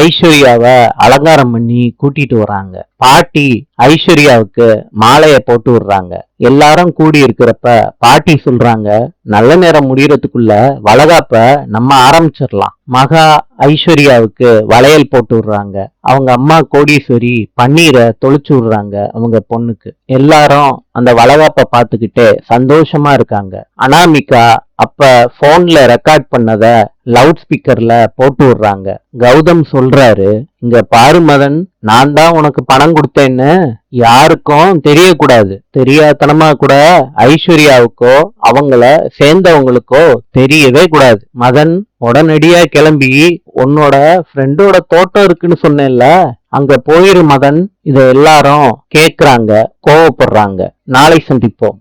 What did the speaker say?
ஐஸ்வர்யாவை அலங்காரம் பண்ணி கூட்டிட்டு வராங்க. பாட்டி ஐஸ்வர்யாவுக்கு மாலைய போட்டு விடுறாங்க. எல்லாரும் கூடி இருக்கிறப்ப பாட்டி சொல்றாங்க, நல்ல நேரம் முடியறதுக்குள்ள வளகாப்ப நம்ம ஆரம்பிச்சிடலாம். மகா ஐஸ்வர்யாவுக்கு வளையல் போட்டு விடுறாங்க. அவங்க அம்மா கோடீஸ்வரி பன்னீரை தொளிச்சு விடுறாங்க அவங்க பொண்ணுக்கு. எல்லாரும் அந்த வளகாப்ப பார்த்துக்கிட்டே சந்தோஷமா இருக்காங்க. அனாமிகா அப்ப போன்ல ரெக்கார்ட் பண்ணத லவுட் ஸ்பீக்கர்ல போட்டு விடுறாங்க. கௌதம் சொல்றாரு, இங்க பாரு மதன், நான் தான் உனக்கு பணம் கொடுத்தேன்னு யாருக்கும் தெரியக்கூடாது. தெரியாதனமா கூட ஐஸ்வர்யாவுக்கோ அவங்கள சேர்ந்தவங்களுக்கோ தெரியவே கூடாது. மதன், உடனடியா கிளம்பி உன்னோட ஃப்ரெண்டோட தோட்டம் இருக்குன்னு சொன்னேன்ல, அங்க போயிரு மதன். இத எல்லாரும் கேக்குறாங்க, கோவப்படுறாங்க. நாளை சந்திப்போம்.